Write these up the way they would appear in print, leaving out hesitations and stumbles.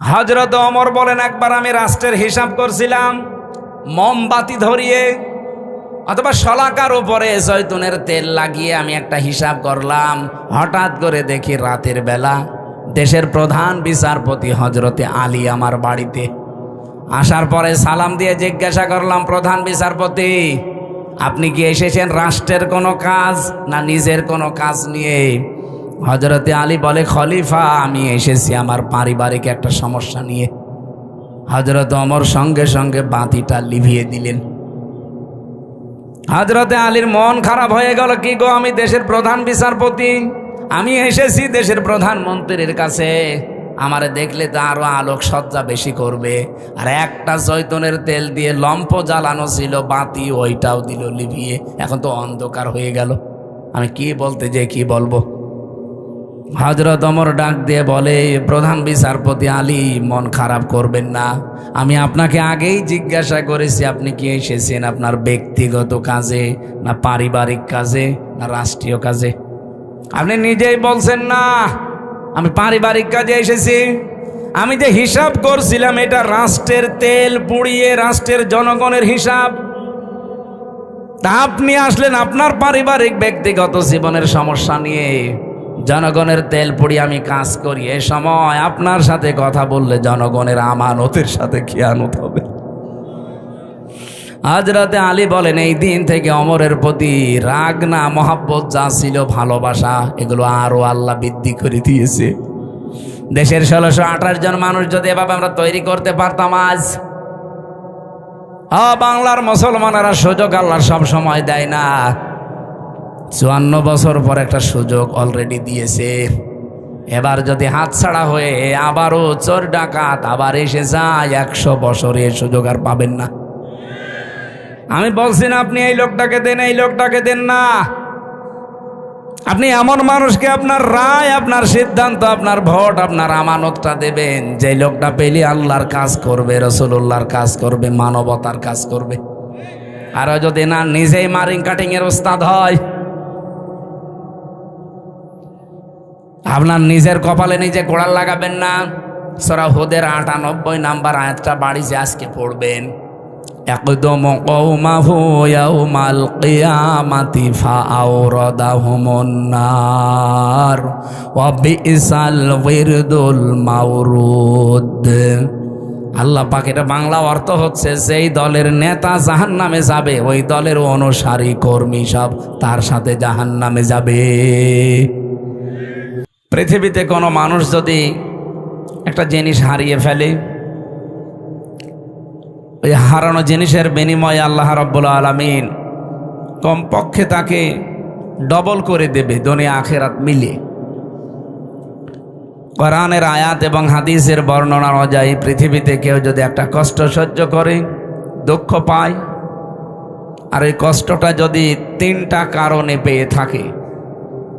হযরত ওমর বলেন, একবার আমি রাষ্ট্রের হিসাব করছিলাম মোমবাতি ধরিয়ে অথবা শলাকার উপরে জয়তুনের তেল লাগিয়ে আমি একটা হিসাব করলাম। হঠাৎ করে দেখি রাতের বেলা দেশের প্রধান বিচারপতি হযরতে আলী আমার বাড়িতে আসার পরে সালাম দিয়ে জিজ্ঞাসা করলাম, প্রধান বিচারপতি, আপনি কি এসেছেন রাষ্ট্রের কোনো কাজ না নিজের কোনো কাজ নিয়ে? হযরতে আলী বলে, খলিফা, আমি এসেছি আমার পারিবারিক একটা সমস্যা নিয়ে। হযরত ওমর সঙ্গে সঙ্গে বাতিটা লিভিয়ে দিলেন। হযরতে আলীর মন খারাপ হয়ে গেল, কি গো, আমি দেশের প্রধান বিচারপতি, আমি এসেছি দেশের প্রধানমন্ত্রীর কাছে, আমারে দেখলে তো আরো আলোক সজ্জা বেশি করবে। আর একটা জয়তুনের তেল দিয়ে লম্ফ জ্বালানো ছিল, বাতি ওইটাও দিল লিভিয়ে, এখন তো অন্ধকার হয়ে গেল, আমি কি বলতে যে কি বলবো। হযরত ওমর ডাক দিয়ে বলে, প্রধান বিচারপতি আলী, মন খারাপ করবেন না, আমি আপনাকে আগেই জিজ্ঞাসা করেছি আপনি কি এসেছেন আপনার ব্যক্তিগত কাজে না পারিবারিক কাজে না রাষ্ট্রীয় কাজে? আপনি নিজেই বলছেন না আমি পারিবারিক কাজে এসেছি। আমি যে হিসাব করছিলাম এটা রাষ্ট্রের তেল পুড়িয়ে রাষ্ট্রের জনগণের হিসাব। তা আপনি আসলেন আপনার পারিবারিক ব্যক্তিগত জীবনের সমস্যা নিয়ে। জনগণের তেল পুড়িয়ে আমি কাজ করি, এ সময় আপনার সাথে কথা বললে জনগণের আমানতের সাথে খেয়ানত হবে। হযরতে আলী বলেন, এই দিন থেকে ওমরের প্রতি রাগ না মহাব্বত যা ছিল, ভালোবাসা, এগুলো আরো আল্লাহ বৃদ্ধি করে দিয়েছে। দেশের 1628 জন মানুষ যদি এভাবে আমরা তৈরি করতে পারতাম আজ, বাংলার মুসলমানেরা সুযোগ আল্লাহ সব সময় দেয় না, 54 বছর পর একটা সুযোগ অলরেডি দিয়েছে। এবার যদি হাতছাড়া হয়ে আবারও চোর ডাকাত আবার এসে যায়, 100 বছরে সুযোগ আর পাবেন না। আমি বলছি না আপনি এই লোকটাকে দেন, এই লোকটাকে দেন না, আপনি এমন মানুষকে আপনার রায়, আপনার সিদ্ধান্ত, আপনার ভোট, আপনার আমানতটা দেবেন যে লোকটা পেলে আল্লাহর কাজ করবে, রাসূলুল্লাহর কাজ করবে, মানবতার কাজ করবে। আর যদি না নিজেই মারিং কাটিং এর ওস্তাদ হয়, আপনার নিজের কপালে নিজে কোড়াল লাগাবেন না। সূরা হুদের 98 নাম্বার আয়াতটা বাড়িতে আজকে পড়বেন। يقدم قومه يوم القيامة فأوردهم النار وبئس الورد المورود। আল্লাহ পাক, এটা বাংলা অর্থ হচ্ছে, যেই দলের নেতা জাহান্নামে যাবে ওই দলের অনুসারী কর্মী সব তার সাথে জাহান্নামে যাবে। পৃথিবীতে কোনো মানুষ যদি একটা জিনিস হারিয়ে ফেলে, ওই হারানো জিনিসের বিনিময়ে আল্লাহ রাব্বুল আলামিন কমপক্ষে তাকে ডবল করে দেবে দুনিয়া আখিরাত মিলে। কোরআনের আয়াত এবং হাদিসের বর্ণনা অনুযায়ী পৃথিবীতে কেউ যদি একটা কষ্ট সহ্য করে, দুঃখ পায়, আর এই কষ্টটা যদি 3টা কারণে পেয়ে থাকে,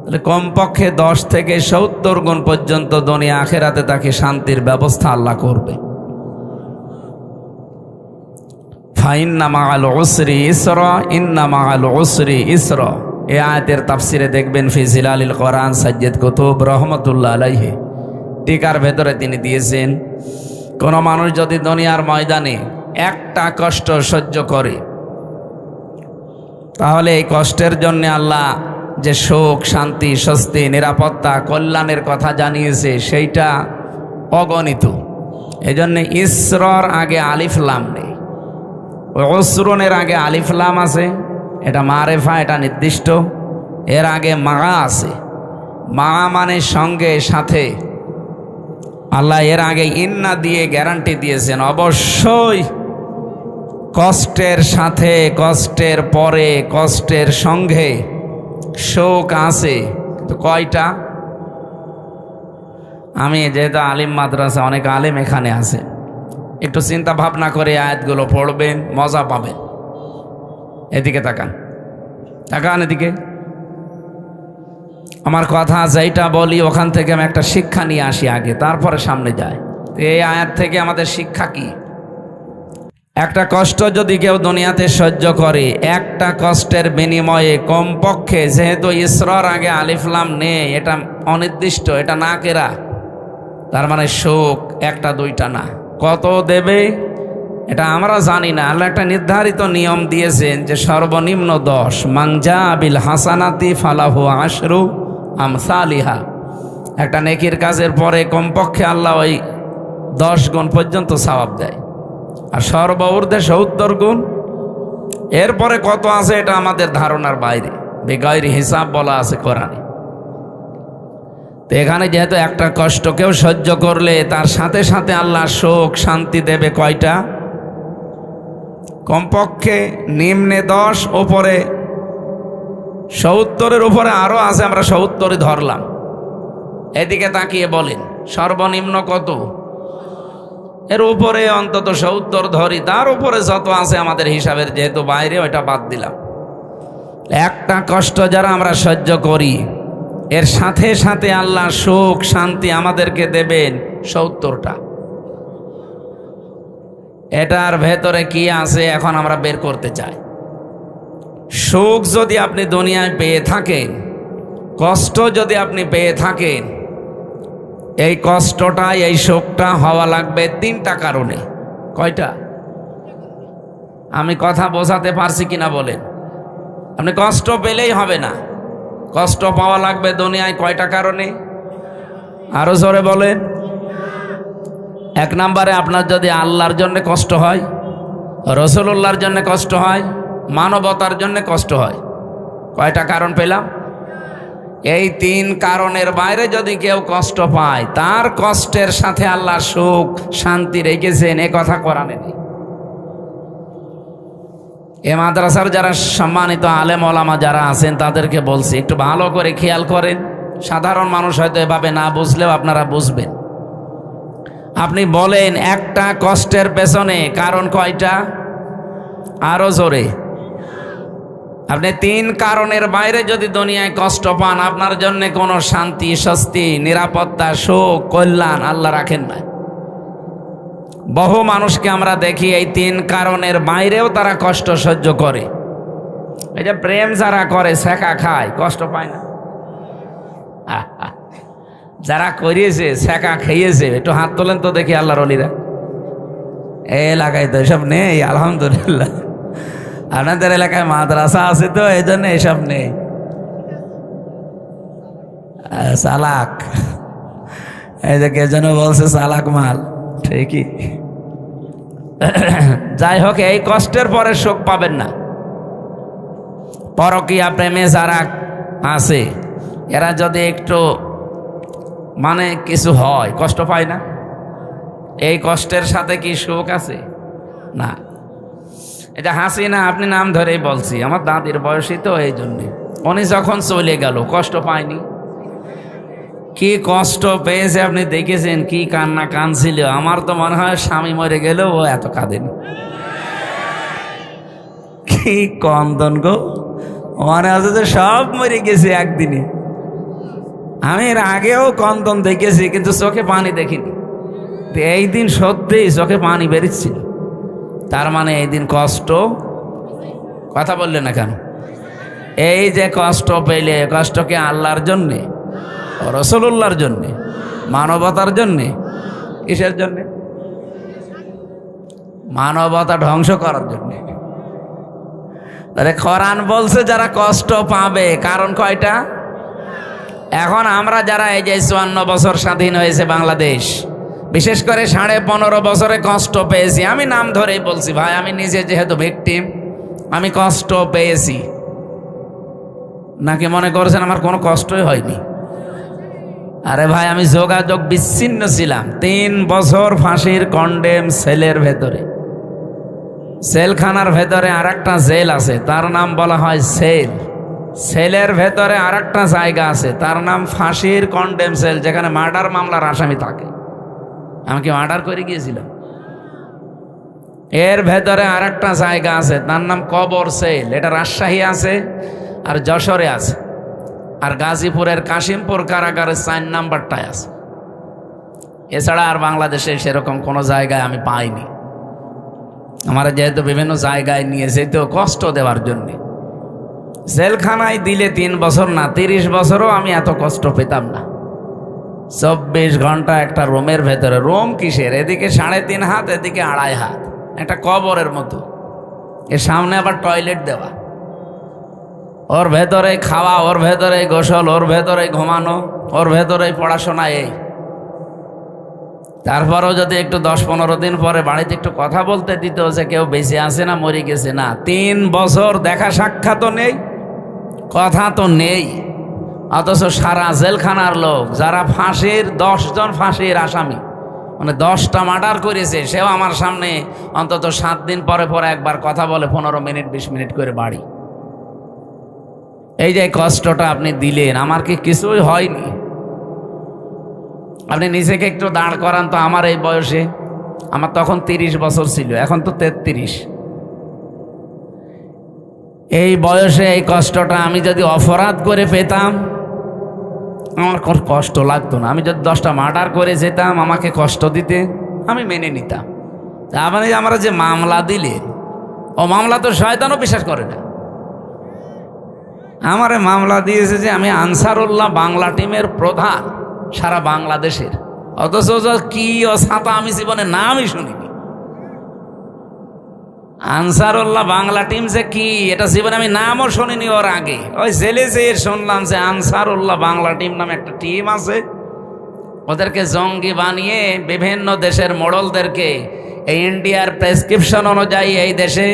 তাহলে কমপক্ষে 10 থেকে 70 গুণ পর্যন্ত দুনিয়া আখিরাতে তাকে শান্তির ব্যবস্থা আল্লাহ করবে। ফাইন্না মাআল উসরি ইসরা, ইন্না মাআল উসরি ইসরা। এই আয়াতের তাফসিরে দেখবেন ফি জিলালিল কোরআন সাজ্জাদ কুতুব রহমাতুল্লাহ আলাইহি টিকার ভেতরে তিনি দিয়েছেন, কোন মানুষ যদি দুনিয়ার ময়দানে একটা কষ্ট সহ্য করে, তাহলে এই কষ্টের জন্য আল্লাহ যে সুখ, শান্তি, স্বস্তি, নিরাপত্তা, কল্যাণের কথা জানিয়েছে সেইটা অগণিত। এজন্য ইসরার আগে আলিফ লাম নেই, উসরুনের আগে আলিফ লাম আছে, এটা মারেফা, এটা নির্দিষ্ট। এর আগে মা আছে, মা মানে সঙ্গে, সাথে। আল্লাহ এর আগে ইন্না দিয়ে গ্যারান্টি দিয়েছেন, অবশ্যই কষ্টের সাথে, কষ্টের পরে, কষ্টের সঙ্গে শোক আছে। তো কয়টা? আমি যেহেতু আলিম মাদ্রাসা, অনেক আলেম এখানে আছে, একটু চিন্তা ভাবনা করে আয়াতগুলো পড়বেন, মজা পাবেন। এদিকে তাকান, তাকান এদিকে। আমার কথা যেটা বলি ওখান থেকে আমি একটা শিক্ষা নিয়ে আসি আগে, তারপরে সামনে যাই। এই আয়াত থেকে আমাদের শিক্ষা কি? একটা কষ্ট যদি কেউ দুনিয়াতে সহ্য করে, একটা কষ্টের বিনিময়ে কমপক্ষে, যেহেতু ইসরার আগে আলিফ লাম নেই, এটা অনির্দিষ্ট, এটা নাকেরা, তার মানে শোক একটা দুইটা না, কত দেবে এটা আমরা জানি না। আল্লাহ একটা নির্ধারিত নিয়ম দিয়েছেন যে সর্বনিম্ন 10, মাংজা বিল হাসানাতি ফালাহু আশরু আমসালিহা। একটা নেকির কাজের পরে কমপক্ষে আল্লাহ ওই 10 গুণ পর্যন্ত সওয়াব দেয়, আর সর্বঊর্ধ্বে 70 গুণ। এরপরে কত আছে এটা আমাদের ধারণার বাইরে, বেগাইরি হিসাব বলা আছে কোরআনে। তো এখানে যেহেতু একটা কষ্ট কেউ সহ্য করলে তার সাথে সাথে আল্লাহ শোক শান্তি দেবে কয়টা? কমপক্ষে নিম্নে 10, ওপরে 70-এর উপরে আরো আছে, আমরা 70-ই ধরলাম। এদিকে তাকিয়ে বলেন সর্বনিম্ন কত? এর উপরে অন্তত 70 ধরি, তার উপরে যত আছে আমাদের হিসাবের যেহেতু বাইরে, ওইটা বাদ দিলাম। একটা কষ্ট যারা আমরা সহ্য করি, এর সাথে সাথে আল্লাহ সুখ শান্তি আমাদেরকে দেবেন 70টা। এটার ভেতরে কি আছে এখন আমরা বের করতে চাই। সুখ যদি আপনি দুনিয়ায় পেয়ে থাকেন, কষ্ট যদি আপনি পেয়ে থাকেন, এই কষ্টটা এই শোকটা হওয়া লাগবে 3টা কারণে। কয়টা? আমি কথা বোঝাতে পারছি কিনা বলেন? আপনি কষ্ট পেলেই হবে না, কষ্ট পাওয়া লাগবে দুনিয়ায় কয়টা কারণে? আরো জোরে বলেন। 1 নম্বরে আপনার যদি আল্লাহর জন্য কষ্ট হয়, রাসূলুল্লাহর জন্য কষ্ট হয়, মানবতার জন্য কষ্ট হয়। কয়টা কারণ পেলাম? এই 3 কারণের বাইরে যদি কেউ কষ্ট পায়, তার কষ্টের সাথে আল্লাহ সুখ শান্তি রেখেছেন, এ কথা কোরআনে নেই। এ মাদ্রাসার যারা সম্মানিত আলেম ওলামা যারা আছেন তাদেরকে বলছি একটু ভালো করে খেয়াল করেন। সাধারণ মানুষ হয়তো এভাবে না বুঝলেও আপনারা বুঝবেন। আপনি বলেন একটা কষ্টের পেছনে কারণ কয়টা? আরো জোরে। আপনি 3 কারণের বাইরে যদি দুনিয়ায় কষ্ট পান, আপনার জন্য কোনো শান্তি স্বস্তি নিরাপত্তা সুখ কল্যাণ আল্লাহ রাখেন না। বহু মানুষকে আমরা দেখি এই 3 কারণের বাইরেও তারা কষ্ট সহ্য করে। এই যে প্রেম যারা করে, ছেঁকা খায়, কষ্ট পায় না? যারা করিয়েছে ছেঁকা খেয়েছে একটু হাত তোলেন তো দেখি আল্লাহর ওলিরা। এই এলাকায় তো এসব নেই আলহামদুলিল্লাহ। আপনাদের এলাকায় মাদ্রাসা আছে তো এই জন্য এসব নেই। চালাক, এই যে কে যেন বলছে চালাক মাল, ঠিকই। যাই হোক, এই কষ্টের পরে শোক পাবেন না। পরকীয়া প্রেমে যারা আছে, এরা যদি একটু মানে কিছু হয়, কষ্ট পায় না? এই কষ্টের সাথে কি সুখ আছে? না। এটা হাসি না, আপনি নাম ধরেই বলছি, আমার দাদির বয়সী তো, এই জন্যে। উনি যখন চলে গেল কষ্ট পায়নি? কি কষ্ট পেয়েছে আপনি দেখেছেন, কি কান্না কাঁদছিল। আমার তো মনে হয় স্বামী মরে গেলেও ও এত কাঁদেনি। কি কন্দন গো, মনে হচ্ছে যে সব মরে গেছে একদিনে। আমি এর আগেও কন্দন দেখেছি কিন্তু চোখে পানি দেখিনি। এই দিন সত্যিই চোখে পানি বেরিয়েছিল। তার মানে এই দিন কষ্ট, কথা বললে না কেন? এই যে কষ্ট পেলে, কষ্টকে আল্লাহর জন্যে, রাসূলুল্লাহর জন্যে, মানবতার জন্যে, কিসের জন্যে? মানবতা ধ্বংস করার জন্যে। তাহলে কোরআন বলছে যারা কষ্ট পাবে, কারণ কয়টা? এখন আমরা যারা এই যে 54 বছর স্বাধীন হয়েছে বাংলাদেশ, বিশেষ করে 15.5 বছরে কষ্ট পেয়েছি। আমি নাম ধরেই বলছি ভাই, আমি নিজে যেহেতু ভিকটিম, আমি কষ্ট পেয়েছি। নাকি মনে করছেন আমার কোনো কষ্টই হয়নি? আরে ভাই, আমি যোগাযোগ বিচ্ছিন্ন ছিলাম 3 বছর ফাঁসির কন্ডেম সেলের ভেতরে। সেলখানার ভেতরে আর একটা জেল আছে, তার নাম বলা হয় সেল। সেলের ভেতরে আর একটা জায়গা আছে, তার নাম ফাঁসির কন্ডেম সেল, যেখানে মার্ডার মামলার আসামি থাকে। আমি কি মার্ডার করে গিয়েছিলাম? এর ভেতরে আর একটা জায়গা আছে, তার নাম কবর সেল। এটা রাজশাহী আছে আর যশোরে আছে, আর গাজীপুরের কাশিমপুর কারাগারের 4 নাম্বারটায় আছে। এছাড়া আর বাংলাদেশে সেরকম কোনো জায়গায় আমি পাইনি। আমার যেহেতু বিভিন্ন জায়গায় নিয়ে যেত কষ্ট দেওয়ার জন্যে। জেলখানায় দিলে 3 বছর না, 30 বছরও আমি এত কষ্ট পেতাম না। 24 ঘন্টা একটা রুমের ভেতরে। রুম কিসের? এদিকে 3.5 হাত, এদিকে 2.5 হাত, একটা কবরের মতো। এর সামনে আবার টয়লেট দেওয়া, ওর ভেতরে খাওয়া, ওর ভেতরে গোসল, ওর ভেতরে ঘুমানো, ওর ভেতরে পড়াশোনা। এই তারপরেও যদি একটু 10-15 দিন পরে বাড়িতে একটু কথা বলতে দিত যে কেউ বেঁচে আছে না মরে গেছে, না। 3 বছর দেখা সাক্ষাৎ নেই, কথা তো নেই। অথচ সারা জেলখানার লোক, যারা ফাঁসির 10 জন ফাঁসির আসামি, মানে 10টা মার্ডার করেছে, সেও আমার সামনে অন্তত 7 দিন পরে পরে একবার কথা বলে, 15 মিনিট 20 মিনিট করে বাড়ি। এই যে কষ্টটা আপনি দিলেন, আমার কি কিছুই হয়নি? আপনি নিজেকে একটু দাঁড় করান তো। আমার এই বয়সে, আমার তখন 30 বছর ছিল, এখন তো 33। এই বয়সে এই কষ্টটা আমি যদি অপরাধ করে পেতাম, আমার কোনো কষ্ট লাগতো না। আমি যদি 10টা মার্ডার করে যেতাম, আমাকে কষ্ট দিতে, আমি মেনে নিতাম। আপনি আমরা যে মামলা দিলেন, ও মামলা তো শয়তানও বিশ্বাস করে না। আমারে মামলা দিয়েছে যে আমি আনসারুল্লাহ বাংলা টিমের প্রধান সারা বাংলাদেশের। অথচ কি ও ছাতা আমি জীবনে নামই শুনিনি। আনসারুল্লাহ বাংলা টিম যে কি, এটা জীবনে আমি নামও শুনিনি ওর আগে। ওই জেলে যেয়ে শুনলাম যে আনসারুল্লাহ বাংলা টিম নামে একটা টিম আছে, ওদেরকে জঙ্গি বানিয়ে বিভিন্ন দেশের মোড়লদেরকে এই ইন্ডিয়ার প্রেসক্রিপশন অনুযায়ী এই দেশে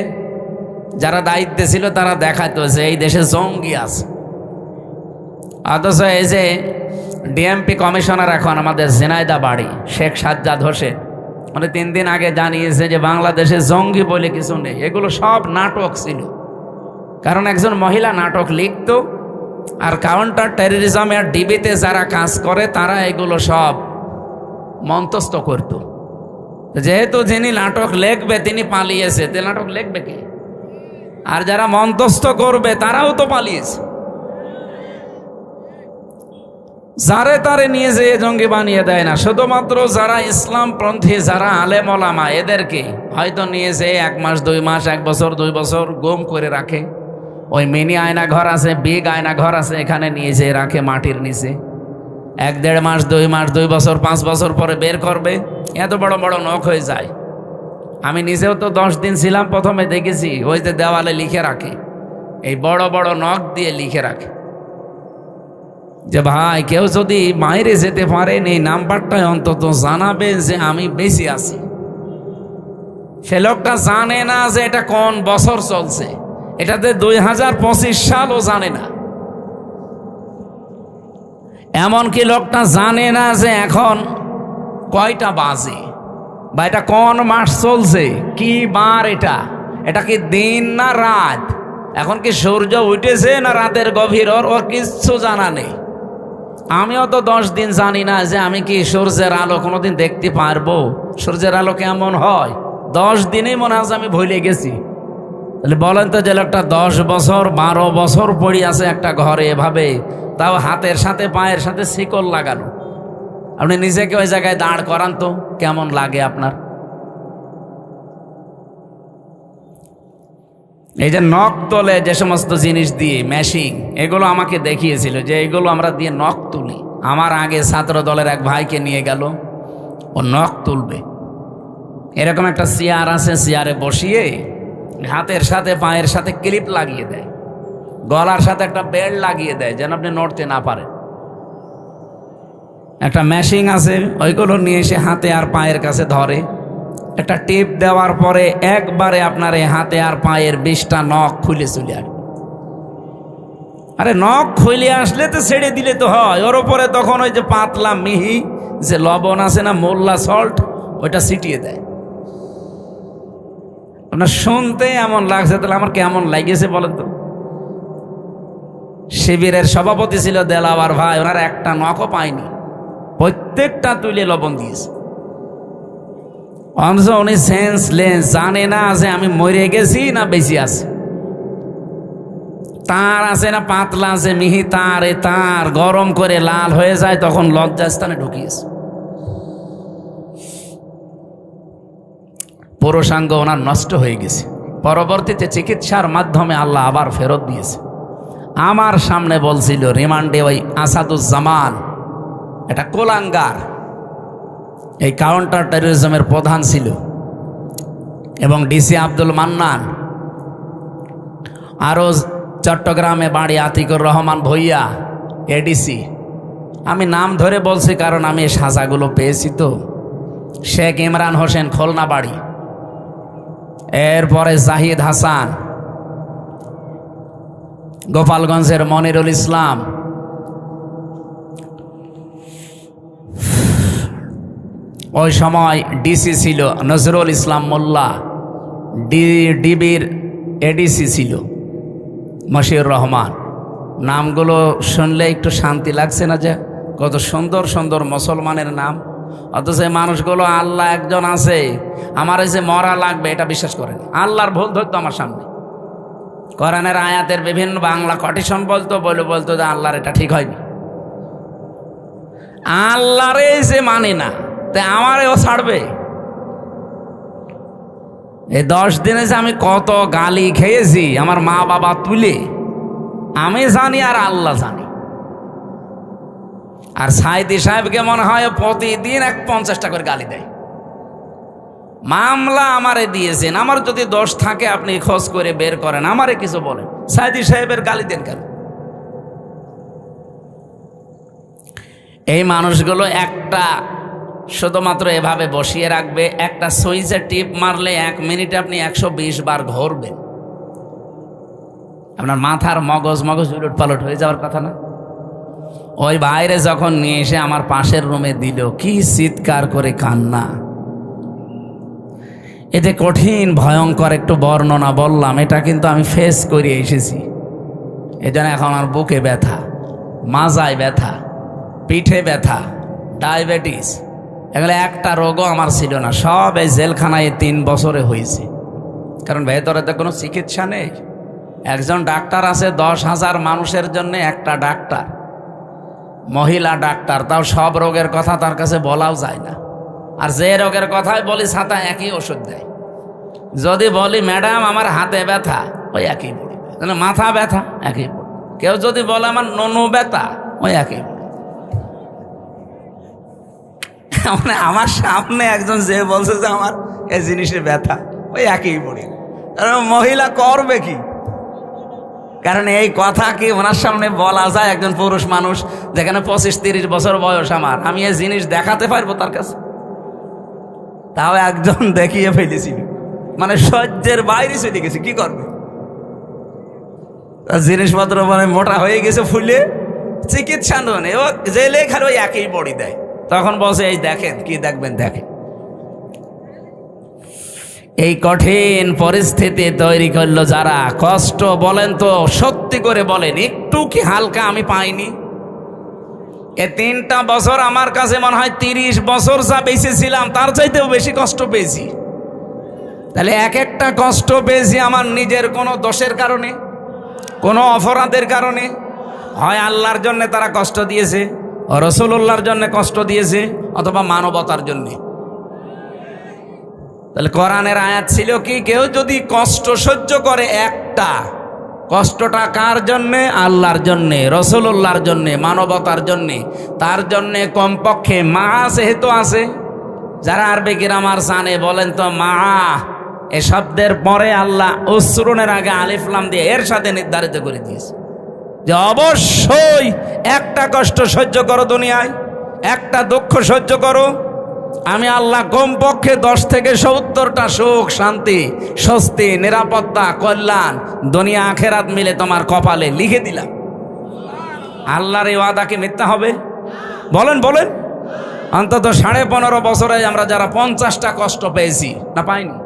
যারা দায়িত্বে ছিল তারা দেখাতো যে এই দেশে জঙ্গি আছে। অথচ এই যে ডিএমপি কমিশনার এখন আমাদের ঝিনাইদহ বাড়ি, শেখ সাজ্জাদ হোসেন, মানে 3 দিন আগে জানিয়েছে যে বাংলাদেশে জঙ্গি বলে কিছু নেই, এগুলো সব নাটক ছিল। কারণ একজন মহিলা নাটক লিখত, আর কাউন্টার টেররিজম আর ডিবিতে যারা কাজ করে তারা এগুলো সব মন্তস্থ করত। যেহেতু যিনি নাটক লিখবে তিনি পালিয়েছে, তে নাটক লিখবে কে? আর যারা মন্তস্থ করবে তারাও তো পালিয়েছে। যারে তারে নিয়ে যেয়ে জঙ্গি বানিয়ে দেয় না, শুধুমাত্র যারা ইসলামপন্থী, যারা আলেম ওলামা, এদেরকে হয়তো নিয়ে যেয়ে 1 মাস 2 মাস 1 বছর 2 বছর গুম করে রাখে। ওই মিনি আয়না ঘর আছে, বিগ আয়না ঘর আছে, এখানে নিয়ে যেয়ে রাখে মাটির নিচে। 1-1.5 মাস 2 মাস 2 বছর 5 বছর পরে বের করবে। এত বড় বড় নখ হয়ে যায়। আমি নিজেও তো 10 দিন ছিলাম, প্রথমে দেখেছি ওই যে দেওয়ালে লিখে রাখে, এই বড় বড় নখ দিয়ে লিখে রাখে যে ভাই কেউ যদি বাইরে যেতে পারেন এই নাম্বারটায় অন্তত জানাবেন যে আমি বেশি আছি। সে লোকটা জানে না যে এটা কোন বছর চলছে, এটাতে 2025 সালও জানে না। এমনকি লোকটা জানে না যে এখন কয়টা বাজে, বা এটা কোন মাস চলছে, কি বার, এটা কি দিন না রাত, এখন কি সূর্য উঠেছে না রাতের গভীর, ওর কিচ্ছু জানা নেই। আমিও তো 10 দিন জানি না যে আমি কি সূর্যের আলো কোনোদিন দেখতে পারবো, সূর্যের আলো কেমন হয়। 10 দিনেই মনে হয় আমি ভুলে গেছি। তাহলে বলেন তো, যে লোকটা 10 বছর 12 বছর পড়ে আছে একটা ঘরে এভাবে, তাও হাতের সাথে পায়ের সাথে শিকল লাগানো, আপনি নিজেকে ওই জায়গায় দাঁড় করান তো, কেমন লাগে আপনার? এই যে নখ তোলে যে সমস্ত জিনিস দিয়ে মেশিন, এগুলো আমাকে দেখিয়েছিল যে এগুলো আমরা দিয়ে নখ তুলি। আমার আগে ছাত্র দলের এক ভাইকে নিয়ে গেল, ও নখ তুলবে। এরকম একটা চেয়ার আছে, চেয়ারে বসিয়ে হাতের সাথে পায়ের সাথে ক্লিপ লাগিয়ে দেয়, গলার সাথে একটা বেল্ট লাগিয়ে দেয় যেন আপনি নড়তে না পারেন। একটা মেশিন আছে, ওইগুলো নিয়ে এসে হাতে আর পায়ের কাছে ধরে, একটা টিপ দেওয়ার পরে একবারে আপনার এই হাতে আর পায়ের 20টা নখ খুলে চলে আসবে। আরে নখ খুলে আসলে তো ছেড়ে দিলে তো হয়, ওর উপরে তখন ওই যে পাতলা মিহি যে লবণ আছে না, মোল্লা সল্ট, ওইটা ছিটিয়ে দেয়। আপনার শুনতে এমন লাগছে, তাহলে আমার কেমন লাগেছে বলেন তো? শিবিরের সভাপতি ছিল দেলাওয়ার ভাই, ওনার একটা নখও পায়নি, প্রত্যেকটা তুলে লবণ দিয়েছে। অথচ উনি সেন্সলেস, জানে না যে আমি মরে গেছি না বেশি আছে। তার আছে না পাতলা আছে মিহি তার, তার গরম করে লাল হয়ে যায়, তখন লজ্জাস্থানে ঢুকিয়েছে। পুরুষাঙ্গ ওনার নষ্ট হয়ে গেছে। পরবর্তীতে চিকিৎসার মাধ্যমে আল্লাহ আবার ফেরত দিয়েছে। আমার সামনে বলছিল রিমান্ডে ওই আসাদুজ্জামান, এটা কোলাঙ্গার এই কাউন্টার টেরোরিজমের প্রধান ছিল, এবং ডিসি আব্দুল মান্নান, আরও চট্টগ্রামে বাড়ি আতিকুর রহমান ভূঁইয়া এডিসি। আমি নাম ধরে বলছি কারণ আমি এই সাজাগুলো পেয়েছি তো। শেখ ইমরান হোসেন খুলনা বাড়ি, এরপরে জাহিদ হাসান, গোপালগঞ্জের মনিরুল ইসলাম, ওই সময় ডিসি ছিল নজরুল ইসলাম মোল্লা, ডিবির এডিসি ছিল মশিউর রহমান। নামগুলো শুনলে একটু শান্তি লাগছে না? যে কত সুন্দর সুন্দর মুসলমানের নাম, অথচ এই মানুষগুলো আল্লাহ একজন আছে, আমার এই যে মরা লাগবে এটা বিশ্বাস করেন। আল্লাহর ভুল ধরতো আমার সামনে, কোরআনের আয়াতের বিভিন্ন বাংলা কটিশন বলতো যে আল্লাহর এটা ঠিক হয়নি। আল্লাহর এই যে মানে না, তাই আমারও ছাড়বে? এই 10 দিনে যে আমি কত গালি খেয়েছি আমার মা বাবা তুলে, আমি জানি আর আল্লাহ জানি। আর সাইদি সাহেবকে মনে হয় প্রতিদিন 50টা করে গালি দেয়। মামলা আমারে দিয়েছেন, আমার যদি দোষ থাকে আপনি খোঁজ করে বের করেন, আমারে কিছু বলেন, সাইদি সাহেবের গালি দেন কেন? এই মানুষগুলো একটা শুধুমাত্র এভাবে বসিয়ে রাখবে, একটা সুইচে টিপ মারলে 1 মিনিটে আপনি 120 বার ঘুরবেন। আপনার মাথার মগজ উলট পালট হয়ে যাওয়ার কথা না? ওই বাইরে যখন নিয়ে এসে আমার পাশের রুমে দিল, কি চিৎকার করে কান্না! এটা কঠিন ভয়ঙ্কর একটু বর্ণনা বললাম, এটা কিন্তু আমি ফেস করে এসেছি। এজন্য এখন আমার বুকে ব্যথা, মাজায় ব্যথা, পিঠে ব্যথা, ডায়াবেটিস, এগুলো একটা রোগও আমার ছিল না। সব এই জেলখানায় 3 বছরে হয়েছে, কারণ ভেতরে তো কোনো চিকিৎসা নেই। একজন ডাক্তার আছে 10,000 মানুষের জন্য, একটা ডাক্তার, মহিলা ডাক্তার, তাও সব রোগের কথা তার কাছে বলাও যায় না। আর যে রোগের কথাই বলি ছাতা একই ওষুধ দেয়। যদি বলি ম্যাডাম আমার হাতে ব্যথা, ওই একই বলবে। মাথা ব্যথা, একই বলবে। কেউ যদি বলে আমার ননু ব্যথা, ওই একই বলবে। মানে আমার সামনে একজন যে বলছে যে আমার এই জিনিসে ব্যথা, ওই একই বলি। মহিলা করবে কি? কারণ এই কথা কি ওনার সামনে বলা যায়? একজন পুরুষ মানুষ যেখানে 25-30 বছর বয়স আমার, আমি এই জিনিস দেখাতে পারবো তার কাছে? তাও একজন দেখিয়ে ফেলেছিল, মানে সহ্যের বাইরে চলে গেছে। কি করবে? জিনিসপত্র মানে মোটা হয়ে গেছে, ফুলে, চিকিৎসা নেই, ও জেলে খালি ওই একই বড়ি দেয়। তখন বসে এই দেখেন, কি দেখবেন দেখেন। এই কঠিন পরিস্থিতি তৈরি করলো যারা, কষ্ট বলেন তো সত্যি করে বলেন, একটু কি হালকা আমি পাইনি? এই 3টা বছর আমার কাছে মনে হয় 30 বছর যা বেঁচেছিলাম তার চাইতেও বেশি কষ্ট পেয়েছি। তাহলে একটা কষ্ট পেয়েছি আমার নিজের কোনো দোষের কারণে, কোনো অপরাধের কারণে। হয় আল্লাহর জন্য তারা কষ্ট দিয়েছে, রাসূলুল্লাহর জন্য কষ্ট দিয়েছে, অথবা মানবতার জন্যে। তাহলে কোরআনের আয়াত ছিল কি, কেউ যদি কষ্ট সহ্য করে একটা, কষ্টটা কার জন্যে? আল্লাহর জন্যে, রাসূলুল্লাহর জন্যে, মানবতার জন্যে। তার জন্যে কমপক্ষে মা যেহেতু আছে, যারা আরবি গ্রামার জানে বলেন তো মা এ শব্দের পরে আল্লাহ উসরুনের আগে আলিফ লাম দিয়ে এর সাথে নির্ধারিত করে দিয়েছে যে অবশ্যই একটা কষ্ট সহ্য করো দুনিয়ায়, একটা দুঃখ সহ্য করো, আমি আল্লাহ কমপক্ষে 10 থেকে 70টা সুখ, শান্তি, স্বস্তি, নিরাপত্তা, কল্যাণ দুনিয়া আখেরাত মিলে তোমার কপালে লিখে দিলাম। আল্লাহর এই ওয়াদা কি মিথ্যা হবে? বলেন বলেন। অন্তত 15.5 বছরে আমরা যারা 50টা কষ্ট পেয়েছি, না পাইনি?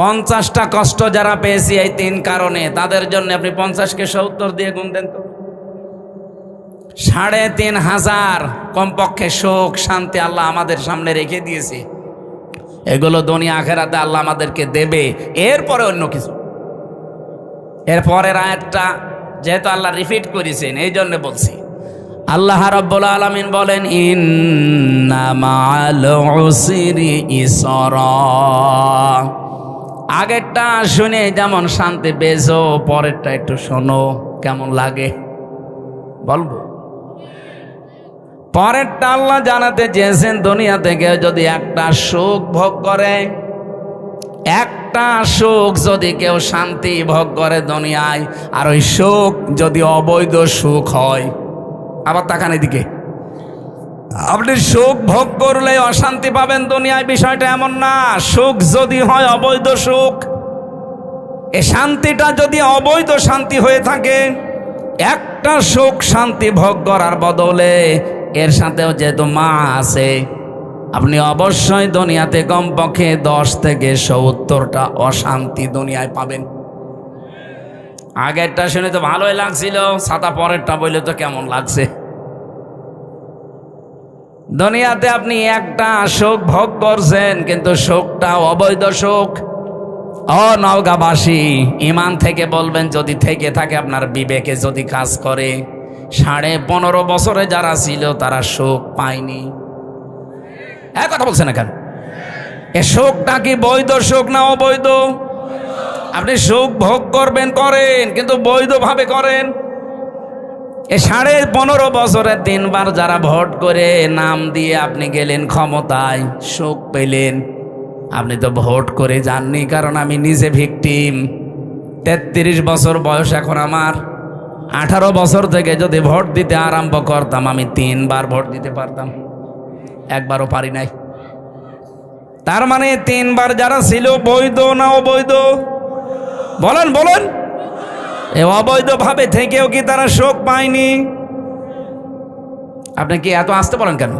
50টা কষ্ট যারা পেয়েছি এই 3 কারণে, তাদের জন্য আপনি 50কে 70 দিয়ে গুণ দেন তো। 3500 কমপক্ষে সুখ, শান্তি আল্লাহ আমাদের সামনে রেখে দিয়েছে। এগুলো দুনিয়া আখেরাতে আল্লাহ আমাদেরকে দেবে, এরপরে অন্য কিছু। এরপরের আয়াতটা যেহেতু আল্লাহ রিপিট করেছেন, এই জন্য বলছি। আল্লাহ রাব্বুল আলামিন বলেন, ইন্না মা'আল উসরি ইসরা। আগেরটা শুনে যেমন শান্তি পেয়েছো, পরেরটা একটু শোনো, কেমন লাগে বলবো। পরেরটা আল্লাহ জানাতে চেয়েছেন, দুনিয়া থেকে যদি একটা সুখ ভোগ করে, একটা সুখ যদি কেউ শান্তি ভোগ করে দুনিয়ায়, আর ওই সুখ যদি অবৈধ সুখ হয়, আবার তাকান এদিকে, আপনি সুখ ভোগ করলে অশান্তি পাবেন দুনিয়ায়, বিষয়টা এমন না। সুখ যদি হয় অবৈধ সুখ, এ শান্তিটা যদি অবৈধ শান্তি হয়ে থাকে, একটা সুখ শান্তি ভোগ করার বদলে এর সাথেও যেহেতু মা আছে, আপনি অবশ্যই দুনিয়াতে কমপক্ষে 10 থেকে 70টা অশান্তি দুনিয়ায় পাবেন। আগেরটা শুনে তো ভালোই লাগছিল, ছাতা পরেরটা বললে তো কেমন লাগছে। দুনিয়াতে আপনি একটা সুখ ভোগ করছেন, কিন্তু সুখটা অবৈধ সুখ। ও নওগাঁবাসী, ইমান থেকে বলবেন, যদি থেকে থাকে আপনার বিবেকে যদি কাজ করে, 15.5 বছরে যারা ছিল তারা সুখ পায়নি। এক কথা বলছেন না কেন? এ সুখটা কি বৈধ সুখ না অবৈধ? আপনি সুখ ভোগ করবেন, করেন, কিন্তু বৈধভাবে করেন। এ 15.5 বছরে 3 বার যারা ভোট করে নাম দিয়ে আপনি গেলেন ক্ষমতায়, সুখ পেলেন। আপনি তো ভোট করে যাননি, কারণ আমি নিজে ভিকটিম। 33 বছর বয়স এখন আমার। 18 বছর থেকে যদি ভোট দিতে আরম্ভ করতাম, আমি 3 বার ভোট দিতে পারতাম, একবারও পারি নাই। তার মানে 3 বার যারা ছিল বৈধ না অবৈধ? বলেন বলেন। এ অবৈধ ভাবে থেকেও কি তারা সুখ পায়নি? আপনি কি এত আসতে বলেন কেন?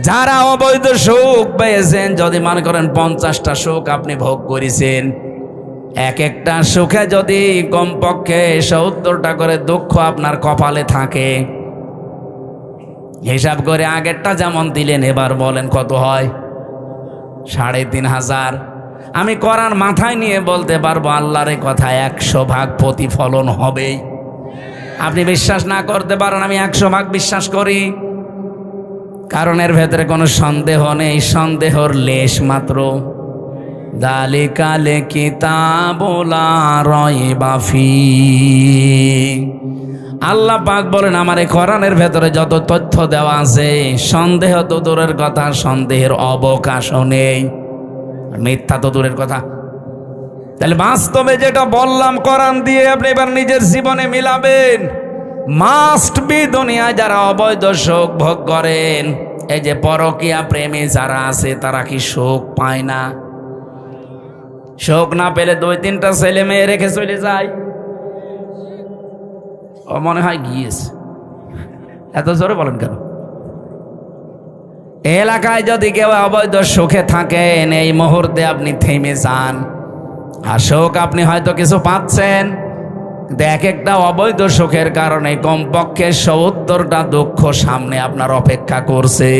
যারা অবৈধ সুখ পেয়েছেন, যদি মনে করেন 50টা সুখ আপনি ভোগ করেছেন, এক একটা সুখে যদি কমপক্ষে 70টা করে দুঃখ আপনার কপালে থাকে, হিসাব করে আগেরটা যেমন দিলেন, এবার বলেন কত হয়? 3500। আমি কোরআন মাথায় নিয়ে বলতে পারবো, আল্লাহর কথা 100 ভাগ প্রতিফলন হবেই। আপনি বিশ্বাস না করতে পারেন, আমি 100 ভাগ বিশ্বাস করি, কারণ এর ভেতরে কোনো সন্দেহ নেই, সন্দেহর লেশ মাত্র। যালিকাল কিতাবু লা রাইবা ফীহ। আল্লাহ পাক বলেন, আমার এই কোরআনের ভেতরে যত তথ্য দেওয়া আছে, সন্দেহ তো দূরের কথা, সন্দেহের অবকাশও নেই, মিথ্যা তো দূরের কথা। তাহলে বাস্তবে যেটা বললাম কোরআন দিয়ে আপনি এবার নিজের জীবনে মিলাবেন। মাস্ট বি দুনিয়ায় যারা অবৈধ সুখ ভোগ করেন, এই যে পরকীয়া প্রেমী যারা আছে, তারা কি সুখ পায় না? সুখ না পেলে 2-3টা ছেলে মেয়ে রেখে চলে যায়। ও মনে হয় গিয়েছে। এত জোরে বলেন কেন? এলাকায় যদি কেউ অবৈধ সুখে থাকেন, এই মুহূর্তে আপনি থেমে যান। আর সুখ আপনি হয়তো কিছু পাচ্ছেন, কিন্তু এক একটা অবৈধ সুখের কারণে কমপক্ষে 70টা দুঃখ সামনে আপনার অপেক্ষা করছে।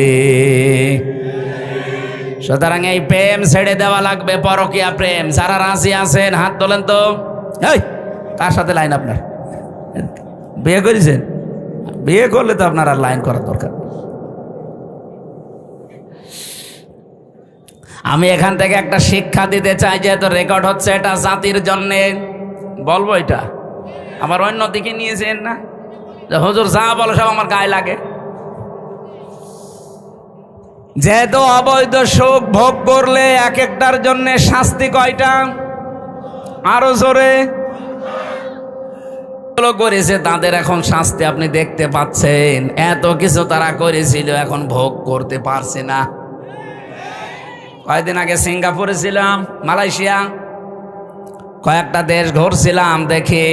সুতরাং এই প্রেম ছেড়ে দেওয়া লাগবে, পরকীয়া প্রেম। যারা রাজি আছেন হাত তোলেন তো। এই কার সাথে লাইন আপনার? বিয়ে করেছেন? বিয়ে করলে তো আপনার আর লাইন করার দরকার। আমি এখান থেকে একটা শিক্ষা দিতে চাই, যেহেতু রেকর্ড হচ্ছে, এটা জাতির জন্যে বলবো। এটা আমার অন্য দিকে নিয়েছেন না, যে হুজুর যা বলো সব আমার গায়ে লাগে। যেহেতু অবৈধ সুখ ভোগ করলে এক একটার জন্য শাস্তি কয়টা? আরো জোরে। করেছে তাদের এখন শাস্তি আপনি দেখতে পাচ্ছেন। এত কিছু তারা করেছিল, এখন ভোগ করতে পারছে না। কয়েকদিন আগে সিঙ্গাপুরে ছিলাম, মালয়েশিয়া, কয়েকটা দেশ ঘুরছিলাম। দেখি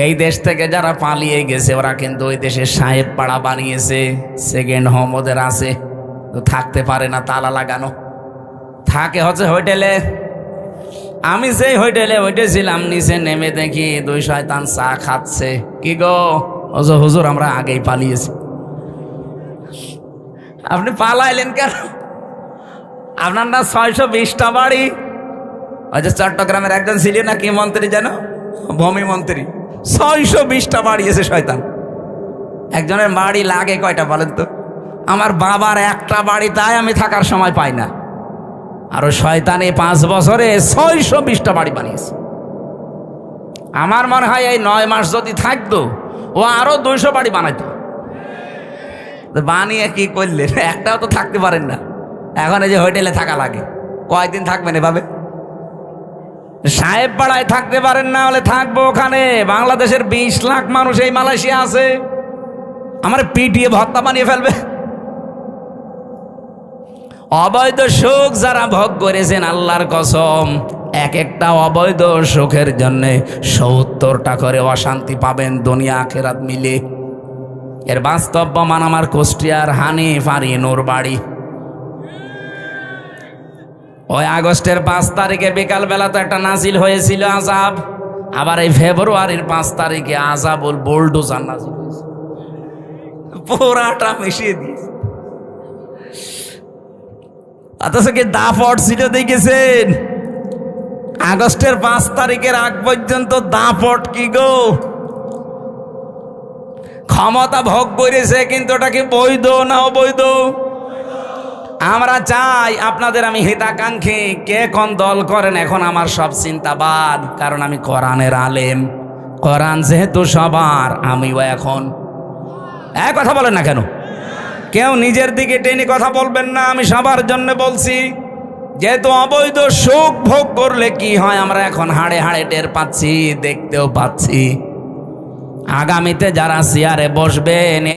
এই দেশ থেকে যারা পালিয়ে গেছে, ওরা কিন্তু ওই দেশের সাহেব পাড়া বানিয়েছে, সেকেন্ড হোম ওদের আছে, তো থাকতে পারে না, তালা লাগানো থাকে হচ্ছে হোটেলে। আমি সেই হোটেলে উঠেছিলাম, নিচে নেমে দেখি 2 শয়তান চা খাচ্ছে। কি গো হুজুর, আমরা আগেই পালিয়েছি। আপনি পালাইলেন কেন? আপনার না 620টা বাড়ি। ওই যে চট্টগ্রামের একজন ছিলেন না, কি মন্ত্রী যেন, ভূমি মন্ত্রী, 620টা বাড়ি এসে শয়তান। একজনের বাড়ি লাগে কয়টা বলেন তো? আমার বাবার একটা বাড়ি, তাই আমি থাকার সময় পাই না। আর ওই শয়তান এই 5 বছরে 620টা বাড়ি বানিয়েছে। আমার মনে হয় এই 9 মাস যদি থাকতো, ও আরো 200 বাড়ি বানাইতো। তো বানিয়ে কি করলেন? একটাও তো থাকতে পারেন না। এখন এই যে হোটেলে থাকা লাগে, কয়দিন থাকবেন এভাবে? সাহেব পাড়ায় থাকতে পারেন না, হলে থাকবো ওখানে। বাংলাদেশের 20 লাখ মানুষ এই মালয়েশিয়া আছে, আমার পিটিয়ে ভর্তা বানিয়ে ফেলবে। অবৈধ সুখ যারা ভোগ করেছেন, আল্লাহর কসম, এক একটা অবৈধ সুখের জন্য 70টা করে অশান্তি পাবেন দুনিয়া আখেরাত মিলে। এর বাস্তব প্রমাণ আমার কুষ্টিয়ার হানিফ আর ইনুর বাড়ি। ওই আগস্টের 5 তারিখে বিকাল বেলা তো একটা নাজিল হয়েছিল আযাব, আবার এই ফেব্রুয়ারির 5 তারিখে আযাবুল বুলডোজার নাজিল হয়েছে, পুরাটা মিশিয়ে দিয়েছে। অথচ কি দাপট ছিল দেখেছেন? আগস্টের 5 তারিখের আগ পর্যন্ত দাপট কি গো! ক্ষমতা ভোগ করেছে, কিন্তু ওটা কি বৈধ না অবৈধ? আমরা চাই আপনাদের, আমি হিতাকাঙ্ক্ষী, কে কোন দল করেন এখন আমার সব চিন্তা বাদ, কারণ আমি কোরআনের আলেম। কোরআন যেহেতু সবার, আমিও এখন এক কথা বলেন না কেন? কেউ নিজের দিকে টেনে কথা বলবেন না, আমি সবার জন্য বলছি। যেহেতু অবৈধ সুখ ভোগ করলে কি হয় আমরা এখন হাড়ে হাড়ে টের পাচ্ছি, দেখতেও পাচ্ছি। আগামীতে যারা চেয়ারে বসবেন